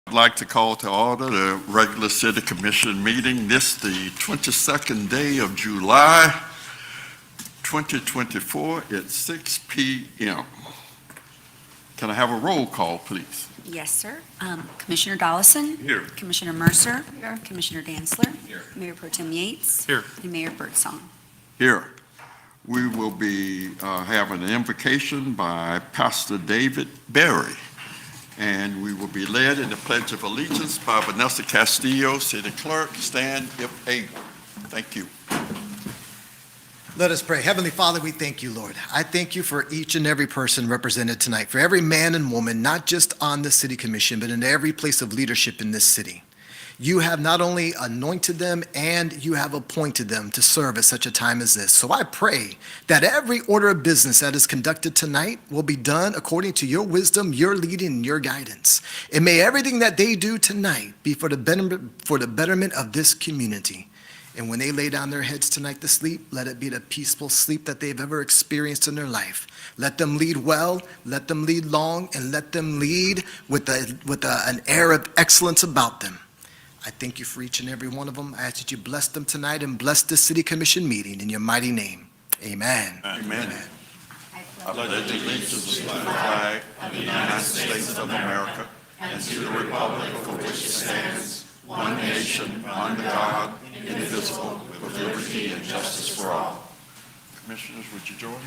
I'd like to call to order the regular City Commission meeting. This the 22nd day of July, 2024 at 6 p.m. Can I have a roll call, please? Yes, sir. Commissioner Dollison. Here. Commissioner Mercer. Here. Commissioner Dantzler. Here. Mayor Pro Tem Yates. Here. And Mayor Birdsong. Here. We will be having an invocation by Pastor David Berry, and we will be led in the Pledge of Allegiance by Vanessa Castillo, City Clerk. Stand if able. Thank you. Let us pray. Heavenly Father, we thank you, Lord. I thank you for each and every person represented tonight, for every man and woman, not just on the City Commission, but in every place of leadership in this city. You have not only anointed them, and you have appointed them to serve at such a time as this. So I pray that every order of business that is conducted tonight will be done according to your wisdom, your leading, and your guidance. And may everything that they do tonight be for the betterment of this community. And when they lay down their heads tonight to sleep, let it be the peaceful sleep that they've ever experienced in their life. Let them lead well, let them lead long, and let them lead with an air of excellence about them. I thank you for each and every one of them. I ask that you bless them tonight and bless this City Commission meeting in your mighty name. Amen. Amen. I pledge allegiance to the flag of the United States of America and to the republic for which it stands, one nation, under God, indivisible, with liberty and justice for all. Commissioners, would you join me?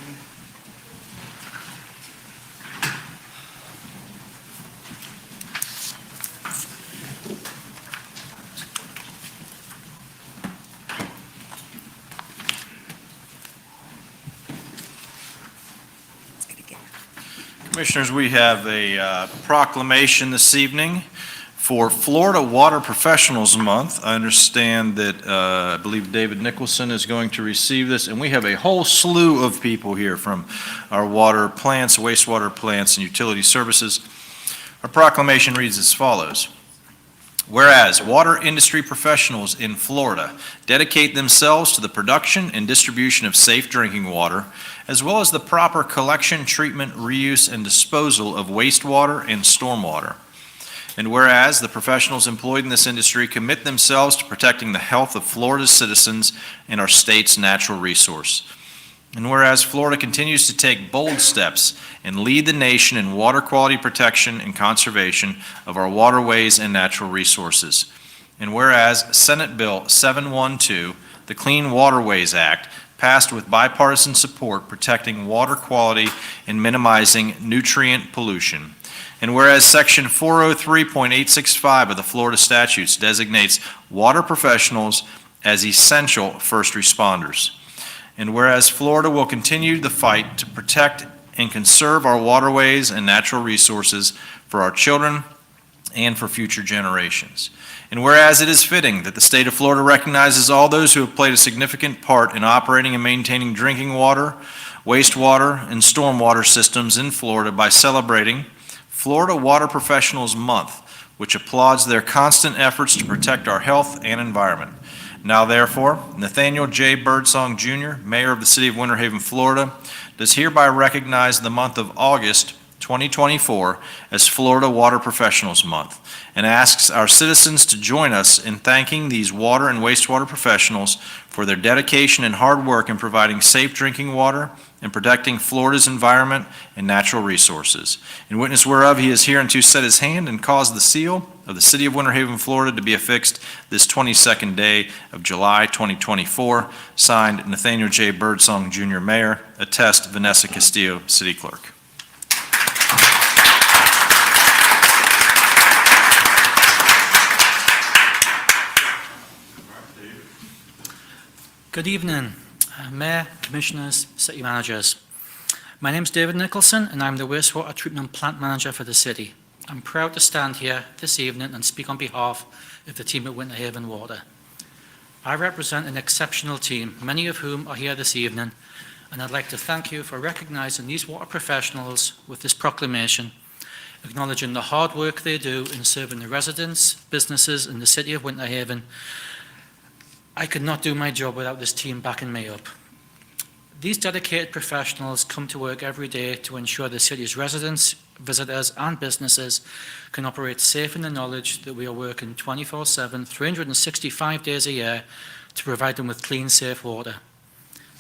Commissioners, we have a proclamation this evening for Florida Water Professionals Month. I understand that I believe David Nicholson is going to receive this, and we have a whole slew of people here from our water plants, wastewater plants, and utility services. Our proclamation reads as follows. Whereas water industry professionals in Florida dedicate themselves to the production and distribution of safe drinking water, as well as the proper collection, treatment, reuse, and disposal of wastewater and stormwater. And whereas the professionals employed in this industry commit themselves to protecting the health of Florida's citizens and our state's natural resource. And whereas Florida continues to take bold steps and lead the nation in water quality protection and conservation of our waterways and natural resources. And whereas Senate Bill 712, the Clean Waterways Act, passed with bipartisan support protecting water quality and minimizing nutrient pollution. And whereas Section 403.865 of the Florida statutes designates water professionals as essential first responders. And whereas Florida will continue the fight to protect and conserve our waterways and natural resources for our children and for future generations. And whereas it is fitting that the state of Florida recognizes all those who have played a significant part in operating and maintaining drinking water, wastewater, and stormwater systems in Florida by celebrating Florida Water Professionals Month, which applauds their constant efforts to protect our health and environment. Now therefore, Nathaniel J. Birdsong Jr., Mayor of the City of Winter Haven, Florida, does hereby recognize the month of August 2024 as Florida Water Professionals Month, and asks our citizens to join us in thanking these water and wastewater professionals for their dedication and hard work in providing safe drinking water and protecting Florida's environment and natural resources. In witness whereof he is hereunto set his hand and caused the seal of the City of Winter Haven, Florida to be affixed this 22nd day of July 2024. Signed, Nathaniel J. Birdsong Jr., Mayor. Attest, Vanessa Castillo, City Clerk. Good evening, Mayor, Commissioners, City Managers. My name is David Nicholson and I'm the Wastewater Treatment Plant Manager for the City. I'm proud to stand here this evening and speak on behalf of the team at Winter Haven Water. I represent an exceptional team, many of whom are here this evening, and I'd like to thank you for recognizing these water professionals with this proclamation, acknowledging the hard work they do in serving the residents, businesses in the City of Winter Haven. I could not do my job without this team backing me up. These dedicated professionals come to work every day to ensure the city's residents, visitors, and businesses can operate safe in the knowledge that we are working 24/7, 365 days a year to provide them with clean, safe water.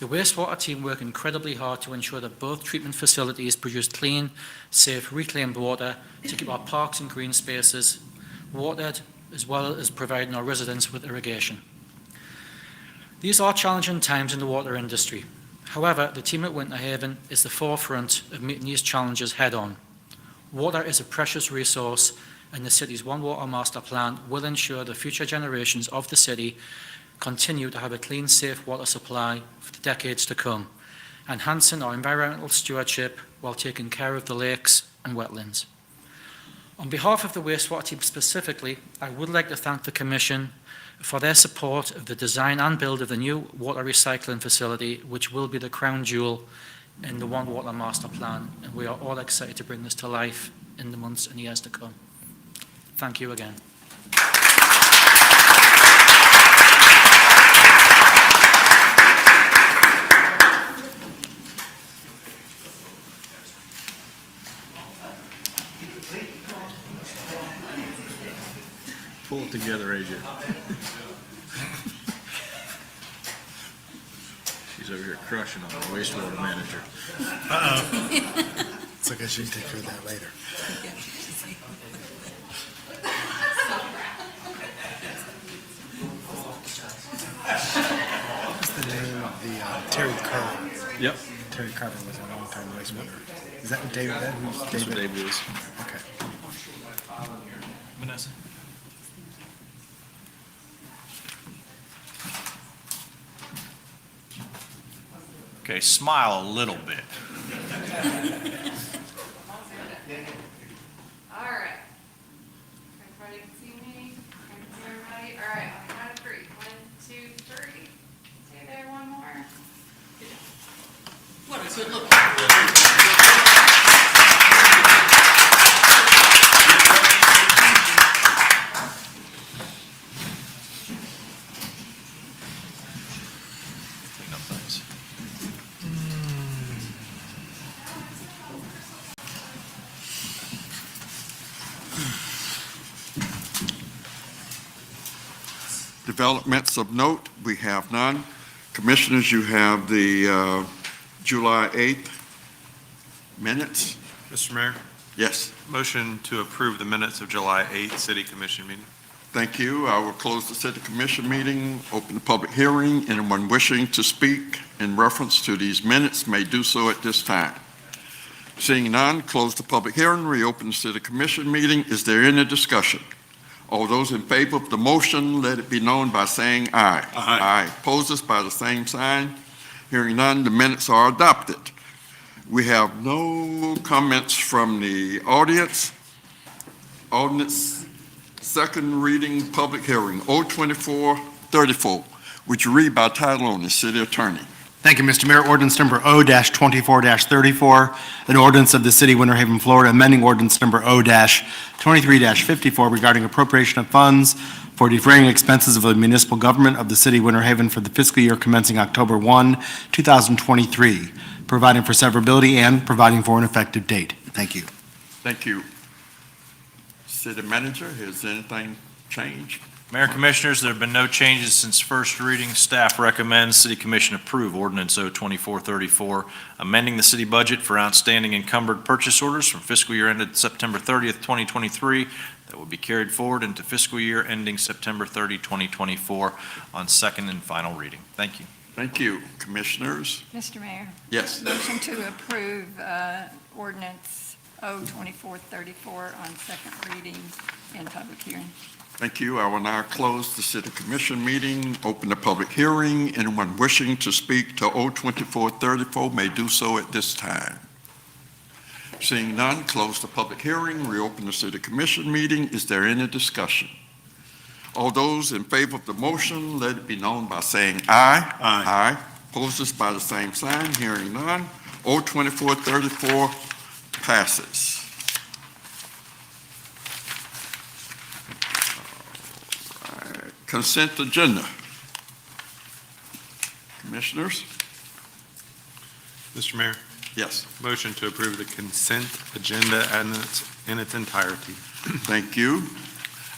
The wastewater team work incredibly hard to ensure that both treatment facilities produce clean, safe, reclaimed water to keep our parks and green spaces watered, as well as providing our residents with irrigation. These are challenging times in the water industry. However, the team at Winter Haven is the forefront of meeting these challenges head-on. Water is a precious resource, and the city's One Water Master Plan will ensure the future generations of the city continue to have a clean, safe water supply for the decades to come, enhancing our environmental stewardship while taking care of the lakes and wetlands. On behalf of the wastewater team specifically, I would like to thank the Commission for their support of the design and build of the new water recycling facility, which will be the crown jewel in the One Water Master Plan, and we are all excited to bring this to life in the months and years to come. Thank you again. Pull it together, AJ. She's over here crushing on the wastewater manager. It's okay, she can take care of that later. What's the name of the, Terry Carver? Yep. Terry Carver was a long-time wastewater. Is that what David, who's That's what David? David is. Okay. Vanessa. Okay, smile a little bit. All right. Everybody can see me? Can you see everybody? All right, on the count of three. 1, 2, 3. Stay there, one more. Clean up things. Developments of note, we have none. Commissioners, you have the July 8th minutes. Mr. Mayor, Yes, motion to approve the minutes of July 8th City Commission meeting. thank you. I will close the city commission meeting, open the public hearing. Anyone wishing to speak in reference to these minutes may do so at this time. Seeing none, close the public hearing, reopen the city commission meeting. Is there any discussion? All those in favor of the motion, let it be known by saying aye. Aye. Opposed by the same sign. Hearing none, the minutes are adopted. We have no comments from the audience. Ordinance, second reading, public hearing, 02434. Would you read by title only, city attorney? Thank you, Mr. Mayor. Ordinance number O-24-34, an ordinance of the city of Winter Haven, Florida, amending ordinance number O-23-54 regarding appropriation of funds for defraying expenses of the municipal government of the city of Winter Haven for the fiscal year commencing October 1, 2023, providing for severability and providing for an effective date. Thank you. Thank you. City manager, has anything changed? Mayor, Commissioners, there have been no changes since first reading. Staff recommends City Commission approve Ordinance O-2434, amending the city budget for outstanding encumbered purchase orders from fiscal year ended September 30th, 2023, that will be carried forward into fiscal year ending September 30, 2024, on second and final reading. Thank you. Thank you. Commissioners? Mr. Mayor, Yes. motion to approve ordinance O-2434 on second reading and public hearing. Thank you. I will now close the city commission meeting, open the public hearing. Anyone wishing to speak to O-2434 may do so at this time. Seeing none, close the public hearing, reopen the city commission meeting. Is there any discussion? All those in favor of the motion, let it be known by saying aye. Aye. Opposed by the same sign. Hearing none. O-2434 passes. Consent agenda. Commissioners? Mr. Mayor, Yes, motion to approve the consent agenda in its entirety. thank you.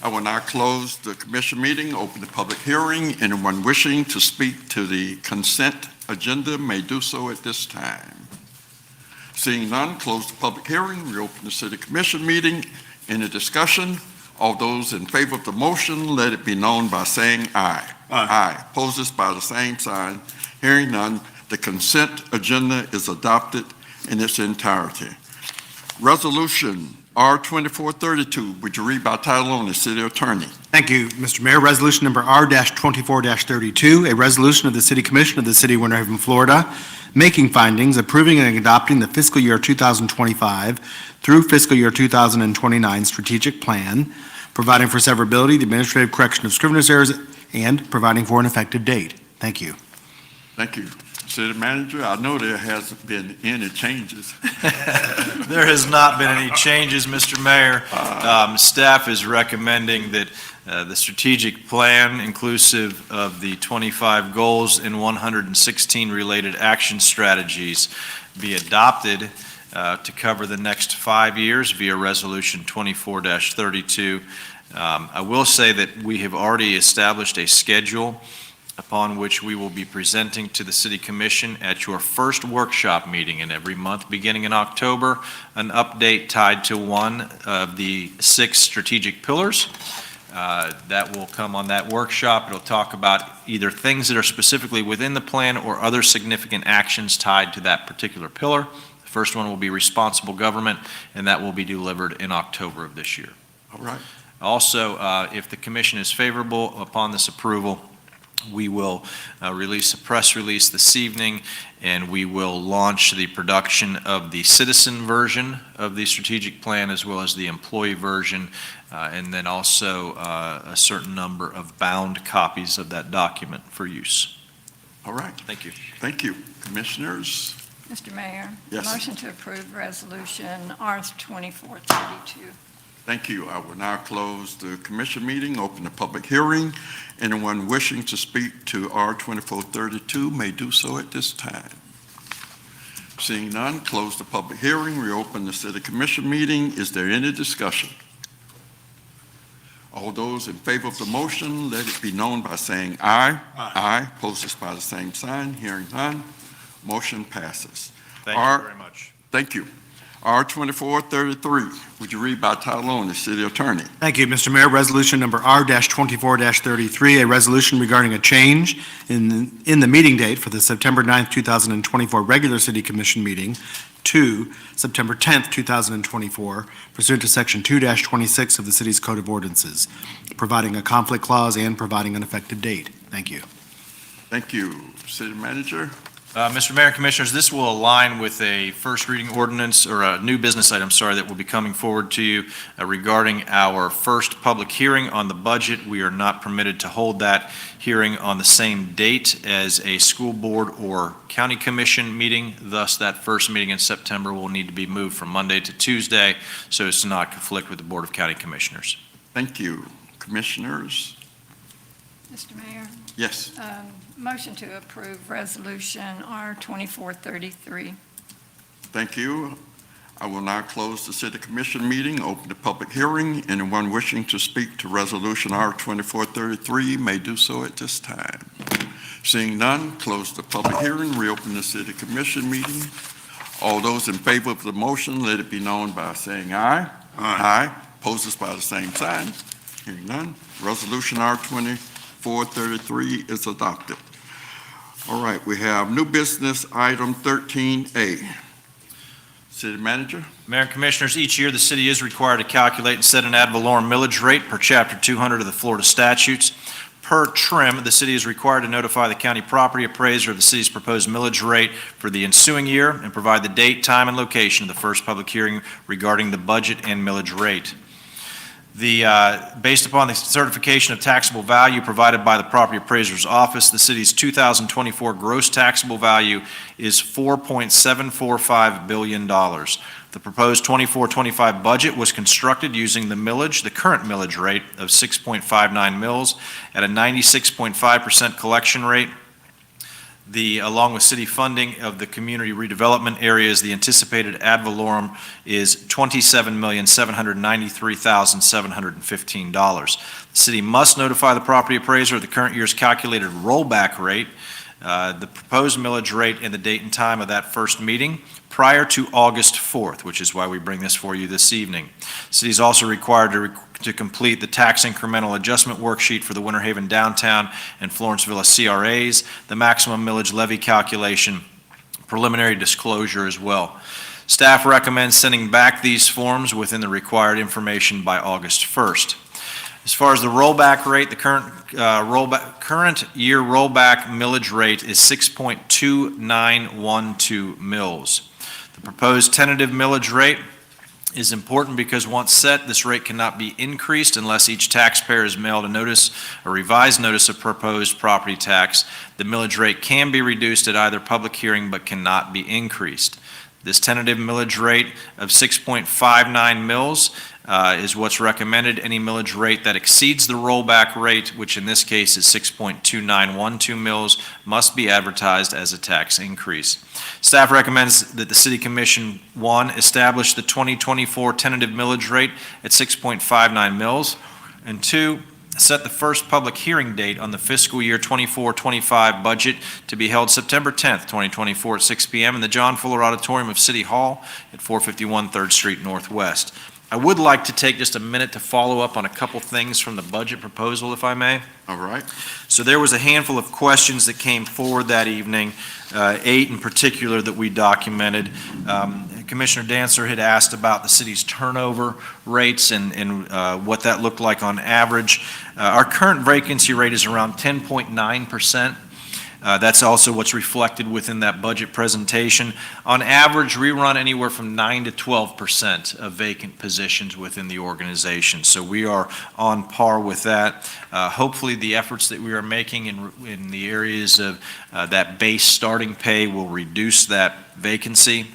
I will now close the commission meeting, open the public hearing. Anyone wishing to speak to the consent agenda may do so at this time. Seeing none, close the public hearing, reopen the city commission meeting. Any discussion? All those in favor of the motion, let it be known by saying aye. Aye. Opposed by the same sign. Hearing none, the consent agenda is adopted in its entirety. Resolution R-2432, would you read by title only, City Attorney? Thank you, Mr. Mayor. Resolution number R-24-32, a resolution of the City Commission of the City of Winter Haven, Florida, making findings, approving and adopting the fiscal year 2025 through fiscal year 2029 strategic plan, providing for severability, the administrative correction of scrivener's errors, and providing for an effective date. Thank you. Thank you. City Manager, I know there hasn't been any changes. There has not been any changes, Mr. Mayor. Staff is recommending that the strategic plan, inclusive of the 25 goals and 116 related action strategies, be adopted to cover the next 5 years via Resolution 24-32. I will say that we have already established a schedule upon which we will be presenting to the City Commission at your first workshop meeting in every month, beginning in October, an update tied to one of the 6 strategic pillars. That will come on that workshop. It'll talk about either things that are specifically within the plan or other significant actions tied to that particular pillar. The first one will be responsible government, and that will be delivered in October of this year. All right. Also, if the commission is favorable upon this approval, we will release a press release this evening, and we will launch the production of the citizen version of the strategic plan as well as the employee version, and then also a certain number of bound copies of that document for use. All right. Thank you. Thank you. Commissioners? Mr. Mayor. Yes. Motion to approve Resolution R-2432. Thank you. I will now close the commission meeting, open the public hearing. Anyone wishing to speak to R-2432 may do so at this time. Seeing none, close the public hearing, reopen the city commission meeting. Is there any discussion? All those in favor of the motion, let it be known by saying aye. Aye. Opposed by the same sign. Hearing none, motion passes. Thank you very much. Thank you. R-2433, would you read by title only, City Attorney? Thank you, Mr. Mayor. Resolution number R-24-33, a resolution regarding a change in the meeting date for the September 9th, 2024 regular City Commission meeting to September 10th, 2024, pursuant to Section 2-26 of the city's Code of Ordinances, providing a conflict clause and providing an effective date. Thank you. Thank you. City Manager? Mr. Mayor, Commissioners, this will align with a first reading ordinance, or a new business item, that will be coming forward to you regarding our first public hearing on the budget. We are not permitted to hold that hearing on the same date as a school board or county commission meeting. Thus, that first meeting in September will need to be moved from Monday to Tuesday so as to not conflict with the Board of County Commissioners. Thank you. Commissioners? Mr. Mayor. Yes. Motion to approve Resolution R-2433. Thank you. I will now close the city commission meeting, open the public hearing. Anyone wishing to speak to Resolution R-2433 may do so at this time. Seeing none, close the public hearing, reopen the city commission meeting. All those in favor of the motion, let it be known by saying aye. Aye. Opposed by the same sign. Hearing none, Resolution R-2433 is adopted. All right, we have new business item 13A. City Manager? Mayor and Commissioners, each year the city is required to calculate and set an ad valorem millage rate per Chapter 200 of the Florida statutes. Per trim, the city is required to notify the county property appraiser of the city's proposed millage rate for the ensuing year and provide the date, time, and location of the first public hearing regarding the budget and millage rate. Based upon the certification of taxable value provided by the property appraiser's office, the city's 2024 gross taxable value is $4.745 billion. The proposed 24-25 budget was constructed using the current millage rate of 6.59 mils at a 96.5% collection rate. Along with city funding of the community redevelopment areas, the anticipated ad valorem is $27,793,715. The city must notify the property appraiser of the current year's calculated rollback rate, the proposed millage rate, and the date and time of that first meeting prior to August 4th, which is why we bring this for you this evening. The city is also required to complete the tax incremental adjustment worksheet for the Winter Haven Downtown and Florence Villa CRAs, the maximum millage levy calculation, preliminary disclosure as well. Staff recommends sending back these forms within the required information by August 1st. As far as the rollback rate, the current year rollback millage rate is 6.2912 mills. The proposed tentative millage rate is important because once set, this rate cannot be increased unless each taxpayer is mailed a revised notice of proposed property tax. The millage rate can be reduced at either public hearing but cannot be increased. This tentative millage rate of 6.59 mills is what's recommended. Any millage rate that exceeds the rollback rate, which in this case is 6.2912 mills, must be advertised as a tax increase. Staff recommends that the City Commission, 1, establish the 2024 tentative millage rate at 6.59 mills, and 2, set the first public hearing date on the fiscal year 24-25 budget to be held September 10th, 2024 at 6 p.m. in the John Fuller Auditorium of City Hall at 451 3rd Street Northwest. I would like to take just a minute to follow up on a couple things from the budget proposal, if I may. All right. So there was a handful of questions that came forward that evening, 8 in particular that we documented. Commissioner Dancer had asked about the city's turnover rates and what that looked like on average. Our current vacancy rate is around 10.9%. That's also what's reflected within that budget presentation. On average, we run anywhere from 9 to 12% of vacant positions within the organization. So we are on par with that. Hopefully, the efforts that we are making in the areas of that base starting pay will reduce that vacancy.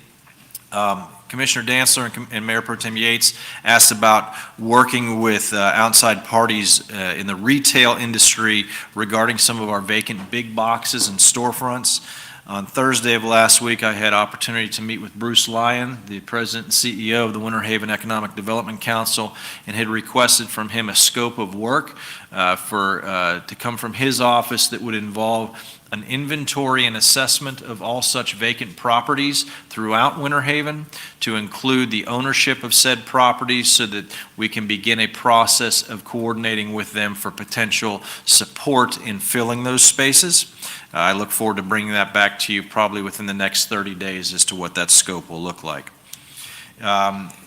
Commissioner Dancer and Mayor Pro Tem Yates asked about working with outside parties in the retail industry regarding some of our vacant big boxes and storefronts. On Thursday of last week, I had opportunity to meet with Bruce Lyon, the President and CEO of the Winter Haven Economic Development Council, and had requested from him a scope of work to come from his office that would involve an inventory and assessment of all such vacant properties throughout Winter Haven, to include the ownership of said properties so that we can begin a process of coordinating with them for potential support in filling those spaces. I look forward to bringing that back to you probably within the next 30 days as to what that scope will look like.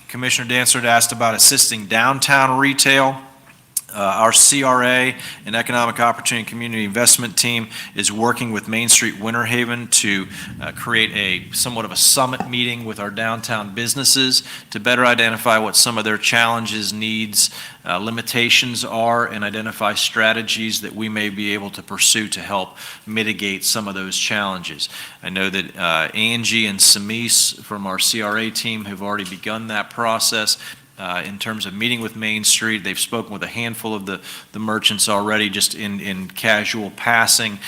Commissioner Dancer had asked about assisting downtown retail. Our CRA and Economic Opportunity Community Investment Team is working with Main Street Winter Haven to create a somewhat of a summit meeting with our downtown businesses to better identify what some of their challenges, needs, limitations are, and identify strategies that we may be able to pursue to help mitigate some of those challenges. I know that Angie and Samis from our CRA team have already begun that process. In terms of meeting with Main Street, they've spoken with a handful of the merchants already just in casual passing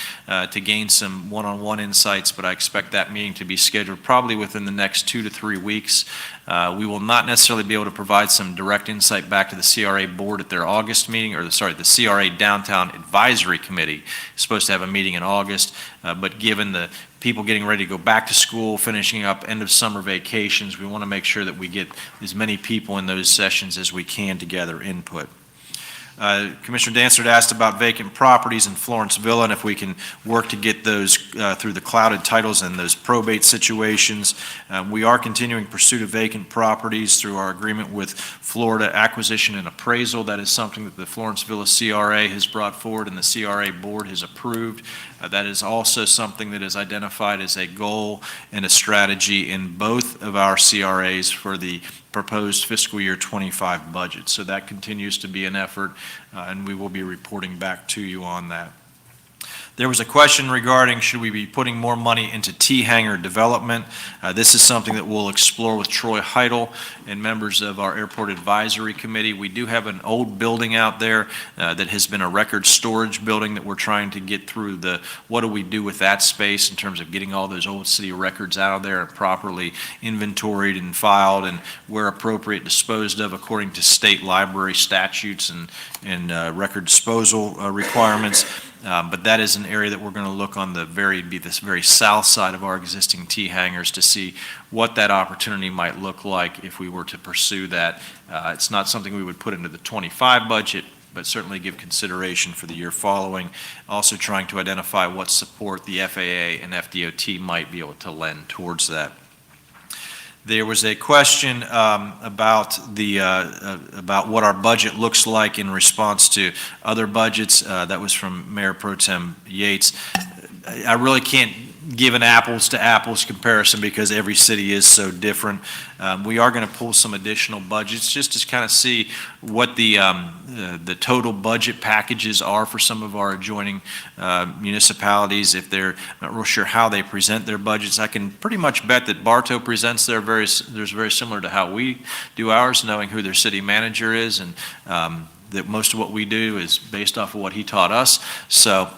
to gain some one-on-one insights, but I expect that meeting to be scheduled probably within the next 2 to 3 weeks. We will not necessarily be able to provide some direct insight back to the CRA board at their August meeting, the CRA Downtown Advisory Committee is supposed to have a meeting in August, but given the people getting ready to go back to school, finishing up end of summer vacations, we want to make sure that we get as many people in those sessions as we can to gather input. Commissioner Dancer asked about vacant properties in Florence Villa and if we can work to get those through the clouded titles and those probate situations. We are continuing pursuit of vacant properties through our agreement with Florida Acquisition and Appraisal. That is something that the Florence Villa CRA has brought forward and the CRA board has approved. That is also something that is identified as a goal and a strategy in both of our CRAs for the proposed fiscal year 25 budget. So that continues to be an effort, and we will be reporting back to you on that. There was a question regarding should we be putting more money into T-hangar development. This is something that we'll explore with Troy Heidel and members of our Airport Advisory Committee. We do have an old building out there that has been a record storage building that we're trying to get through what do we do with that space in terms of getting all those old city records out of there and properly inventoried and filed and where appropriate disposed of according to state library statutes and record disposal requirements. But that is an area that we're going to look on this very south side of our existing T-hangars to see what that opportunity might look like if we were to pursue that. It's not something we would put into the '25 budget, but certainly give consideration for the year following. Also trying to identify what support the FAA and FDOT might be able to lend towards that. There was a question about what our budget looks like in response to other budgets. That was from Mayor Pro Tem Yates. I really can't give an apples to apples comparison because every city is so different. We are going to pull some additional budgets just to kind of see what the total budget packages are for some of our adjoining municipalities. If they're not real sure how they present their budgets, I can pretty much bet that Bartow presents their very similar to how we do ours, knowing who their city manager is, and that most of what we do is based off of what he taught us. So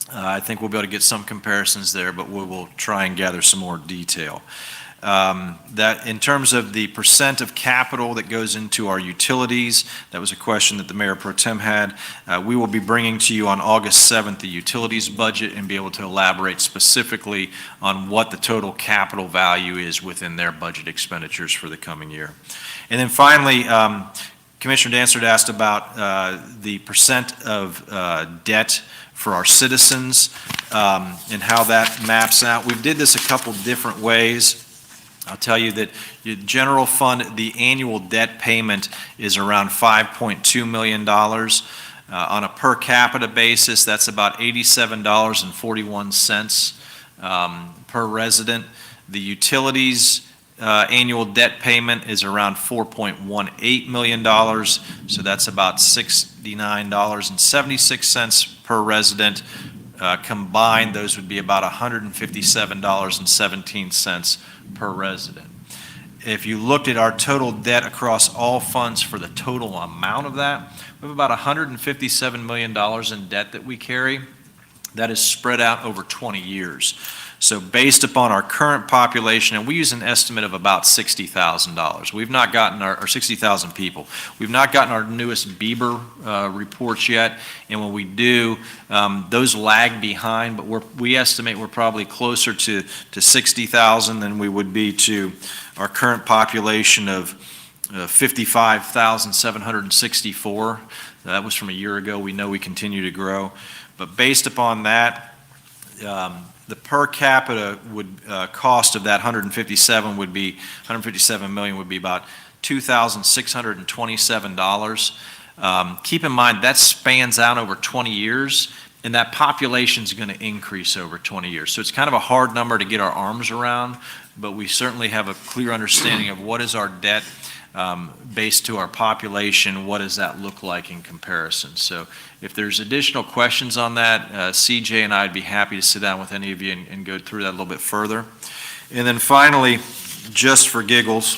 I think we'll be able to get some comparisons there, but we will try and gather some more detail. That in terms of the percent of capital that goes into our utilities, that was a question that the Mayor Pro Tem had. We will be bringing to you on August 7th the utilities budget and be able to elaborate specifically on what the total capital value is within their budget expenditures for the coming year. And then finally, Commissioner Dantzler asked about the percent of debt for our citizens and how that maps out. We did this a couple different ways. I'll tell you that your general fund, the annual debt payment is around $5.2 million. On a per capita basis, that's about $87.41 per resident. The utilities annual debt payment is around $4.18 million, so that's about $69.76 per resident. Combined, those would be about $157.17 per resident. If you looked at our total debt across all funds for the total amount of that, we have about $157 million in debt that we carry. That is spread out over 20 years. So based upon our current population, and we use an estimate of about $60,000. We've not gotten or 60,000 people. We've not gotten our newest Bieber reports yet, and when we do, those lag behind, but we estimate we're probably closer to 60,000 than we would be to our current population of 55,764. That was from a year ago. We know we continue to grow. But based upon that, the per capita cost of that 157 million would be about $2,627. Keep in mind that spans out over 20 years, and that population is going to increase over 20 years. So it's kind of a hard number to get our arms around, but we certainly have a clear understanding of what is our debt based to our population, what does that look like in comparison. So if there's additional questions on that, CJ and I would be happy to sit down with any of you and go through that a little bit further. And then finally, just for giggles,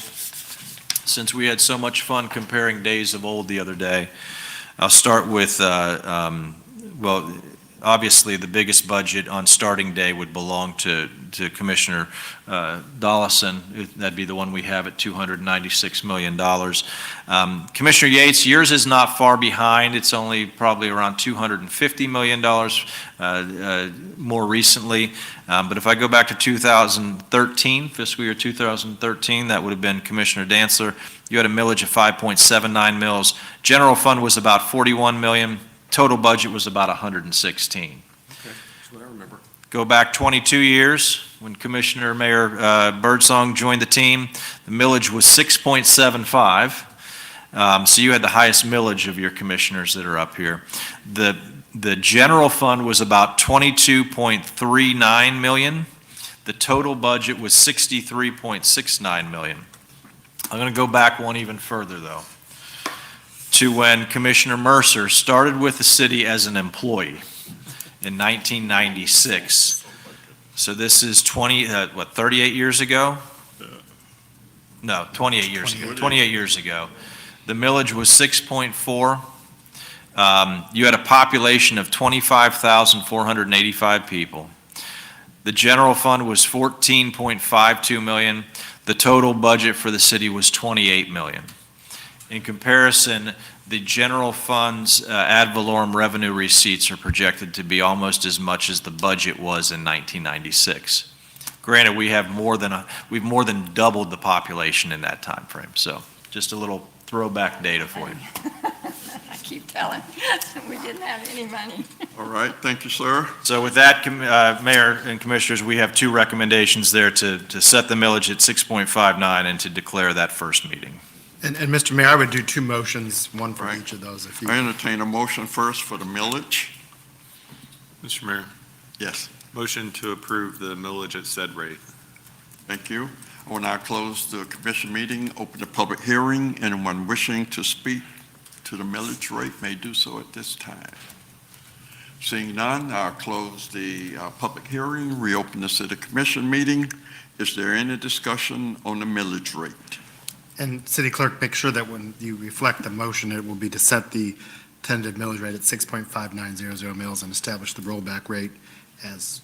since we had so much fun comparing days of old the other day, I'll start with, well, obviously the biggest budget on starting day would belong to Commissioner Dollison. That'd be the one we have at $296 million. Commissioner Yates, yours is not far behind. It's only probably around $250 million more recently. But if I go back to 2013, fiscal year 2013, that would have been Commissioner Dantzler. You had a millage of 5.79 mils. General fund was about 41 million. Total budget was about 116. Okay, that's what I remember. Go back 22 years, when Commissioner Mayor Birdsong joined the team, the millage was 6.75. So you had the highest millage of your commissioners that are up here. The general fund was about 22.39 million. The total budget was 63.69 million. I'm going to go back one even further, though, to when Commissioner Mercer started with the city as an employee. in 1996. So this is 38 years ago? No, 28 years ago. 28 years ago. The millage was 6.4. You had a population of 25,485 people. The general fund was 14.52 million. The total budget for the city was 28 million. In comparison, the general fund's ad valorem revenue receipts are projected to be almost as much as the budget was in 1996. Granted, we've more than doubled the population in that time frame. So just a little throwback data for you. I keep telling, we didn't have any money. All right, thank you, sir. So with that, Mayor and Commissioners, we have two recommendations there to set the millage at 6.59 and to declare that first meeting. And Mr. Mayor, I would do two motions, one for Right. each of those, if you. I entertain a motion first for the millage. Mr. Mayor, Yes, motion to approve the millage at said rate. thank you. I will now close the commission meeting, open the public hearing. Anyone wishing to speak to the millage rate may do so at this time. Seeing none, I'll close the public hearing, reopen the city commission meeting. Is there any discussion on the millage rate? And City Clerk, make sure that when you reflect the motion, it will be to set the tentative millage rate at 6.5900 mils and establish the rollback rate as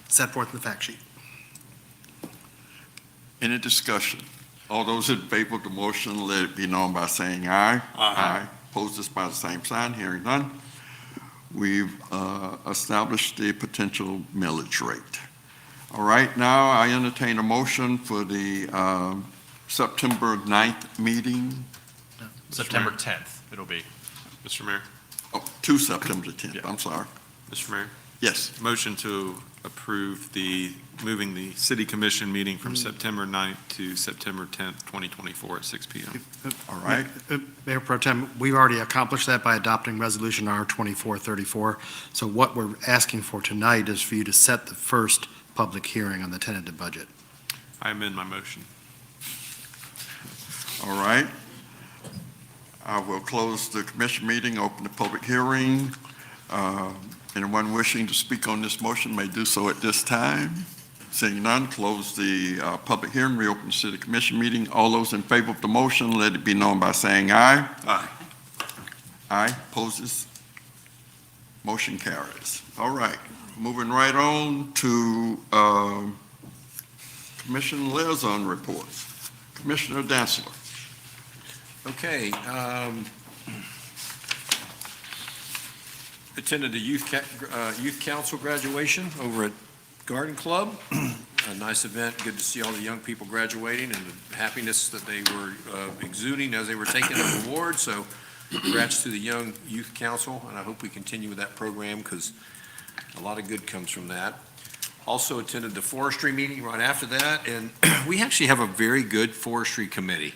set forth in the fact sheet. Any discussion? All those in favor of the motion, let it be known by saying aye. Aye. Opposed, this by the same sign. Hearing none. We've established the potential millage rate. All right, now I entertain a motion for the September 9th meeting. September 10th, it'll be. Mr. Mayor, To September 10th, Yeah. I'm sorry. Mr. Mayor, Yes, motion to approve moving the city commission meeting from September 9th to September 10th, 2024 at 6 PM. all right. Mayor Pro Tem, we've already accomplished that by adopting Resolution R 2434. So what we're asking for tonight is for you to set the first public hearing on the tentative budget. I amend my motion. All right. I will close the commission meeting, open the public hearing. Anyone wishing to speak on this motion may do so at this time. Seeing none, close the public hearing, reopen the city commission meeting. All those in favor of the motion, let it be known by saying aye. Aye. Aye, opposes, motion carries. All right, moving right on to Commission liaison reports. Commissioner Dantzler. Okay, attended the youth council graduation over at Garden Club. A nice event, good to see all the young people graduating and the happiness that they were exuding as they were taking an award. So congrats to the young youth council, and I hope we continue with that program because a lot of good comes from that. Also attended the forestry meeting right after that, and we actually have a very good forestry committee.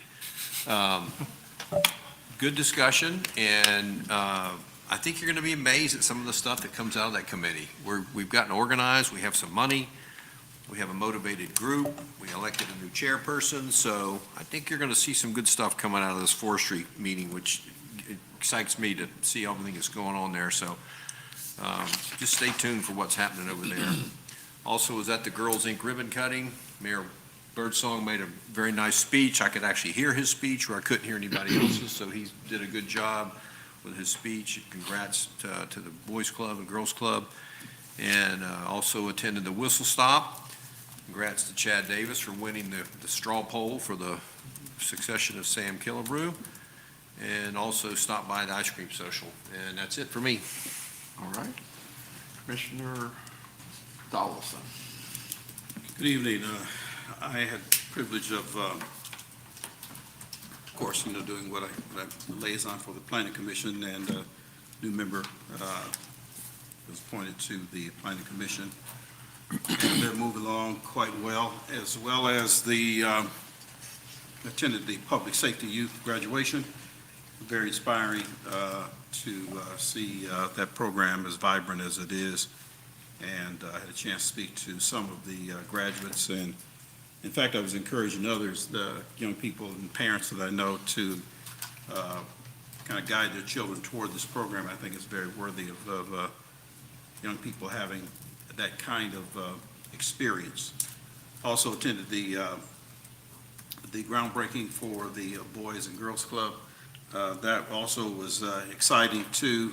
Good discussion, and I think you're going to be amazed at some of the stuff that comes out of that committee. We've gotten organized, we have some money, we have a motivated group, we elected a new chairperson, so I think you're going to see some good stuff coming out of this forestry meeting, which excites me to see everything that's going on there, so just stay tuned for what's happening over there. Also was at the Girls Inc. ribbon cutting. Mayor Birdsong made a very nice speech. I could actually hear his speech where I couldn't hear anybody else's, so he did a good job with his speech. Congrats to the Boys Club and Girls Club. And also attended the Whistle Stop. Congrats to Chad Davis for winning the straw poll for the succession of Sam Killebrew. And also stopped by the ice cream social. And that's it for me. All right. Commissioner Dawson. Good evening. I had the privilege of course, doing what I'm liaison for the Planning Commission, and a new member was appointed to the Planning Commission. And they're moving along quite well as the attended the Public Safety Youth graduation. Very inspiring to see that program as vibrant as it is. And I had a chance to speak to some of the graduates, and in fact, I was encouraging others, the young people and parents that I know, to kind of guide their children toward this program. I think it's very worthy of young people having that kind of experience. Also attended the groundbreaking for the Boys and Girls Club. That also was exciting to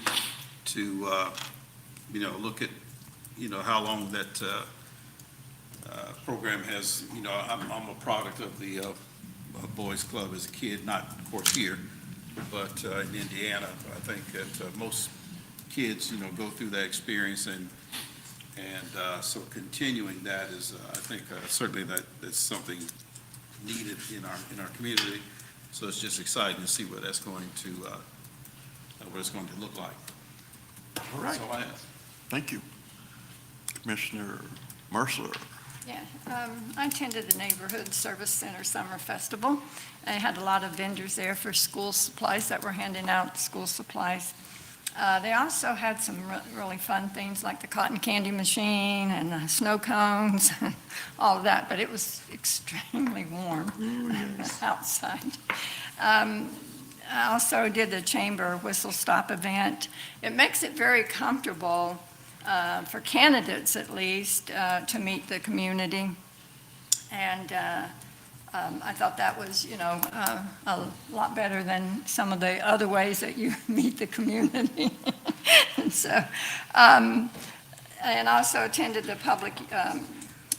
look at, how long that program has, I'm a product of the Boys Club as a kid, not, of course, here, but in Indiana. I think that most kids, go through that experience, and so continuing that is, I think, certainly that's something needed in our community. So it's just exciting to see what that's going to, what it's going to look like. All right. That's all I have. Thank you. Commissioner Mercer. Yeah, I attended the Neighborhood Service Center Summer Festival. They had a lot of vendors there for school supplies that were handing out school supplies. They also had some really fun things like the cotton candy machine and the snow cones, all of that, but it was extremely warm outside. I also did the Chamber Whistle Stop event. It makes it very comfortable for candidates, at least, to meet the community. And I thought that was, a lot better than some of the other ways that you meet the community. And so, and also attended the Public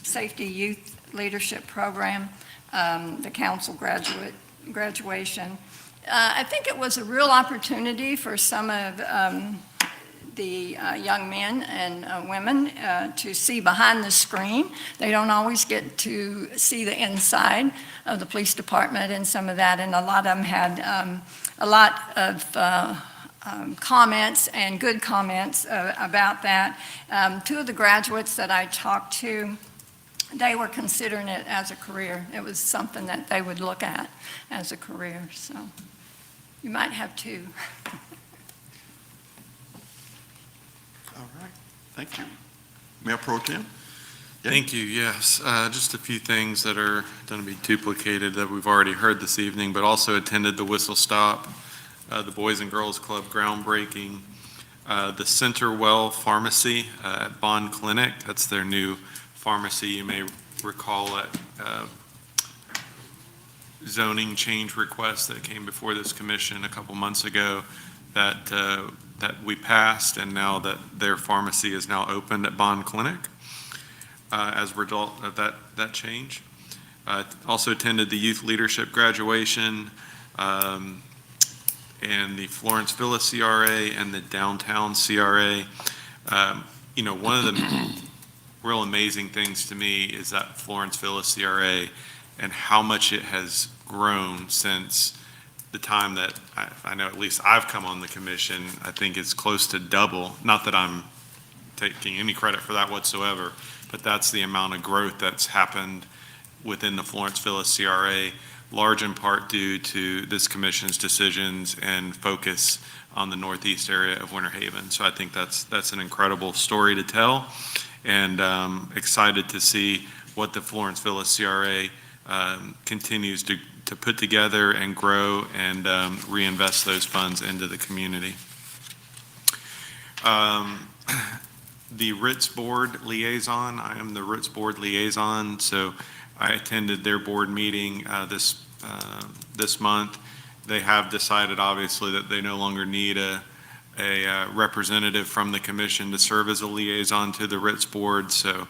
Safety Youth Leadership Program, the council graduation. I think it was a real opportunity for some of the young men and women to see behind the screen. They don't always get to see the inside of the police department and some of that, and a lot of them had a lot of comments and good comments about that. Two of the graduates that I talked to, they were considering it as a career. It was something that they would look at as a career, so you might have two. All right. Thank you. Mayor Pro Tem? Yeah. Thank you, yes. Just a few things that are going to be duplicated that we've already heard this evening, but also attended the Whistle Stop, the Boys and Girls Club groundbreaking, the Centerwell Pharmacy at Bond Clinic. That's their new pharmacy. You may recall that zoning change request that came before this commission a couple months ago that we passed, and now that their pharmacy is now opened at Bond Clinic as a result of that change. Also attended the youth leadership graduation and the Florence Villa CRA and the downtown CRA. One of the real amazing things to me is that Florence Villa CRA and how much it has grown since the time that I know at least I've come on the commission. I think it's close to double. Not that I'm taking any credit for that whatsoever, but that's the amount of growth that's happened within the Florence Villa CRA, large in part due to this commission's decisions and focus on the northeast area of Winter Haven. So I think that's an incredible story to tell, and excited to see what the Florence Villa CRA continues to put together and grow and reinvest those funds into the community. The Ritz Board Liaison, I am the Ritz Board Liaison, so I attended their board meeting this month. They have decided, obviously, that they no longer need a representative from the commission to serve as a liaison to the Ritz Board, so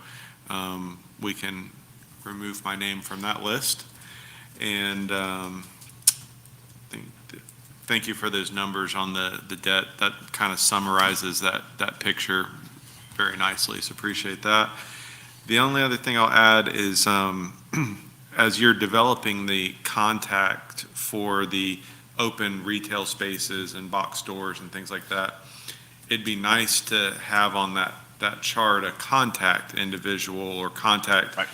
we can remove my name from that list. And thank you for those numbers on the debt. That kind of summarizes that picture very nicely, so appreciate that. The only other thing I'll add is as you're developing the contact for the open retail spaces and box stores and things like that, it'd be nice to have on that chart a contact individual or contact. Right.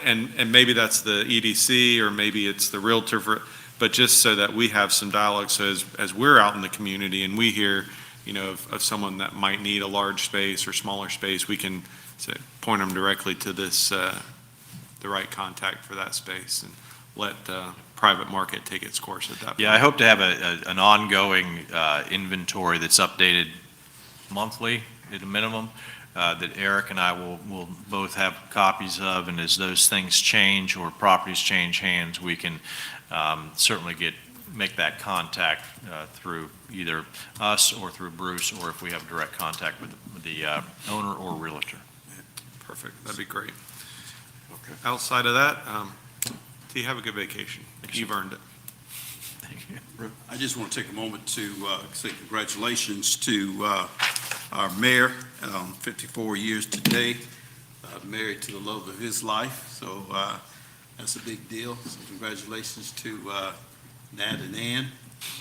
And maybe that's the EDC or maybe it's the realtor, but just so that we have some dialogue, so as we're out in the community and we hear, of someone that might need a large space or smaller space, we can point them directly to this, the right contact for that space, and let private market take its course at that point. Yeah, I hope to have an ongoing inventory that's updated monthly at a minimum, that Eric and I will both have copies of, and as those things change or properties change hands, we can certainly make that contact through either us or through Bruce, or if we have direct contact with the owner or realtor. Perfect, that'd be great. Outside of that, T, have a good vacation. You've earned it. I just want to take a moment to say congratulations to our mayor, 54 years today, married to the love of his life, so that's a big deal. So congratulations to Nat and Ann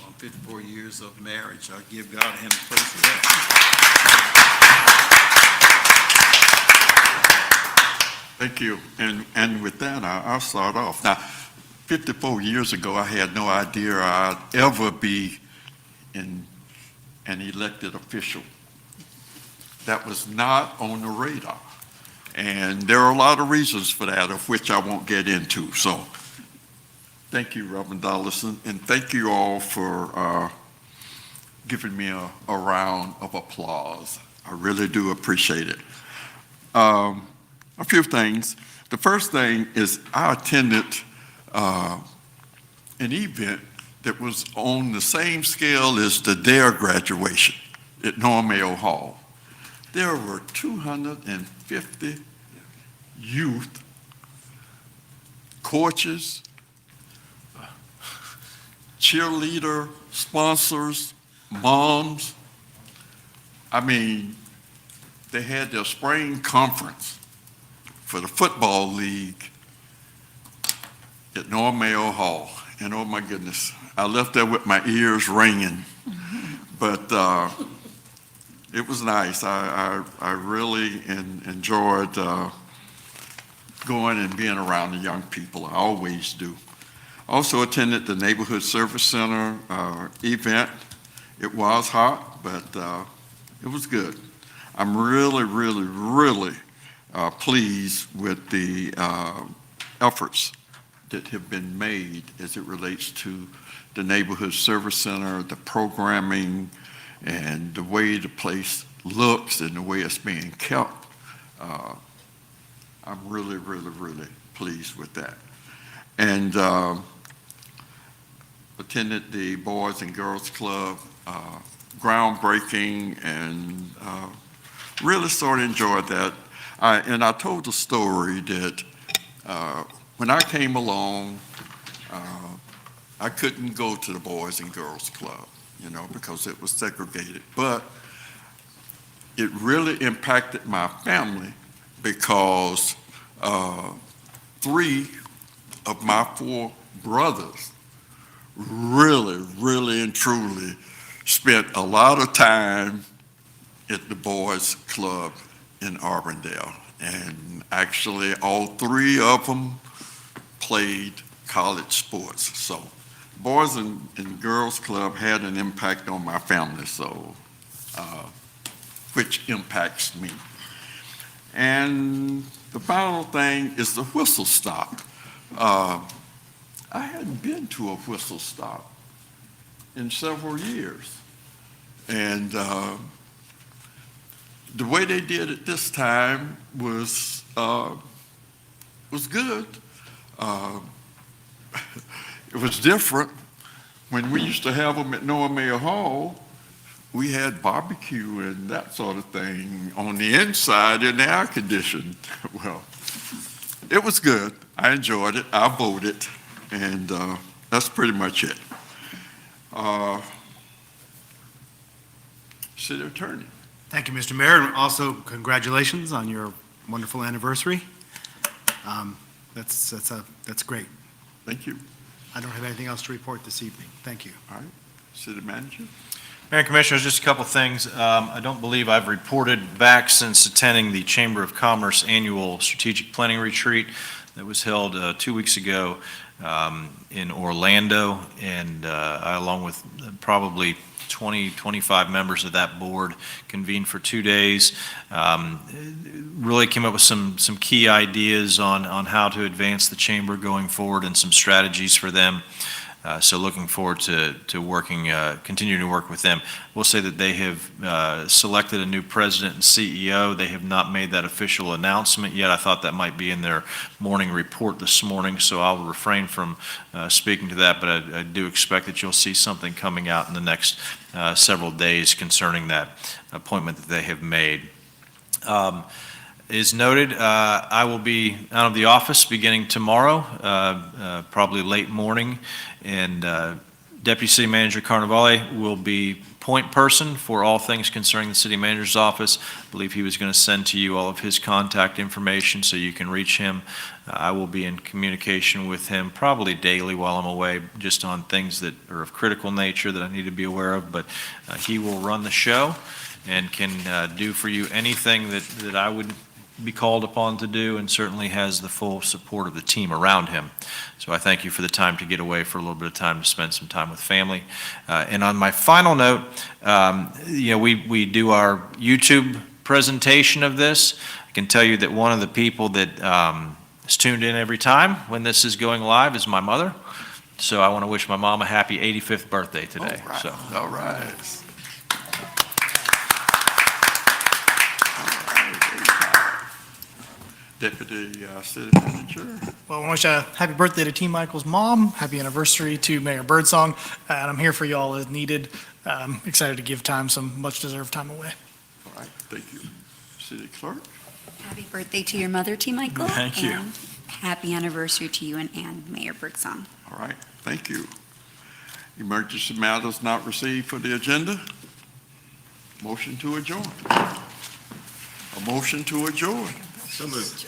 on 54 years of marriage. I give God a hand of praise for that. Thank you. And with that, I'll start off. Now, 54 years ago, I had no idea I'd ever be an elected official. That was not on the radar. And there are a lot of reasons for that, of which I won't get into. So thank you, Reverend Dollison, and thank you all for giving me a round of applause. I really do appreciate it. A few things. The first thing is I attended an event that was on the same scale as the DARE graduation at Norm Mayo Hall. There were 250 youth, coaches, cheerleader sponsors, moms. I mean, they had their spring conference for the football league at Norm Mayo Hall. And oh my goodness, I left there with my ears ringing. But it was nice. I really enjoyed going and being around the young people. I always do. Also attended the Neighborhood Service Center event. It was hot, but it was good. I'm really, really, really pleased with the efforts that have been made as it relates to the Neighborhood Service Center, the programming, and the way the place looks and the way it's being kept. I'm really, really, really pleased with that. And attended the Boys and Girls Club groundbreaking, and really sort of enjoyed that. And I told the story that when I came along, I couldn't go to the Boys and Girls Club, because it was segregated. But it really impacted my family because 3 of my 4 brothers really, really and truly spent a lot of time at the Boys Club in Auburndale. And actually, all 3 of them played college sports. So Boys and Girls Club had an impact on my family, so which impacts me. And the final thing is the whistle stop. I hadn't been to a whistle stop in several years. And the way they did it this time was good. It was different. When we used to have them at Norm Mayo Hall, we had barbecue and that sort of thing on the inside in the air conditioned. Well, it was good. I enjoyed it. I voted, and that's pretty much it. City Attorney. Thank you, Mr. Mayor, and also congratulations on your wonderful anniversary. That's great. Thank you. I don't have anything else to report this evening. Thank you. All right. City Manager. Mayor and Commissioners, just a couple things. I don't believe I've reported back since attending the Chamber of Commerce Annual Strategic Planning Retreat that was held 2 weeks ago in Orlando, and I, along with probably 20, 25 members of that board, convened for 2 days. Really came up with some key ideas on how to advance the chamber going forward and some strategies for them. So looking forward to working, continuing to work with them. We'll say that they have selected a new president and CEO. They have not made that official announcement yet. I thought that might be in their morning report this morning, so I'll refrain from speaking to that, but I do expect that you'll see something coming out in the next several days concerning that appointment that they have made. Is noted, I will be out of the office beginning tomorrow, probably late morning, and Deputy City Manager Carnevale will be point person for all things concerning the City Manager's office. I believe he was going to send to you all of his contact information so you can reach him. I will be in communication with him probably daily while I'm away, just on things that are of critical nature that I need to be aware of, but he will run the show and can do for you anything that I would be called upon to do, and certainly has the full support of the team around him. So I thank you for the time to get away for a little bit of time to spend some time with family. And on my final note, we do our YouTube presentation of this. I can tell you that one of the people that is tuned in every time when this is going live is my mother. So I want to wish my mom a happy 85th birthday today. All right. So. All right. Deputy City Manager. Well, I want to wish a happy birthday to T. Michael's mom, happy anniversary to Mayor Birdsong, and I'm here for y'all as needed. Excited to give time some much-deserved time away. All right, thank you. City Clerk. Happy birthday to your mother, T. Michael. Thank you. And happy anniversary to you and Mayor Birdsong. All right, thank you. Emergency matters not received for the agenda. Motion to adjourn. A motion to adjourn. So moved.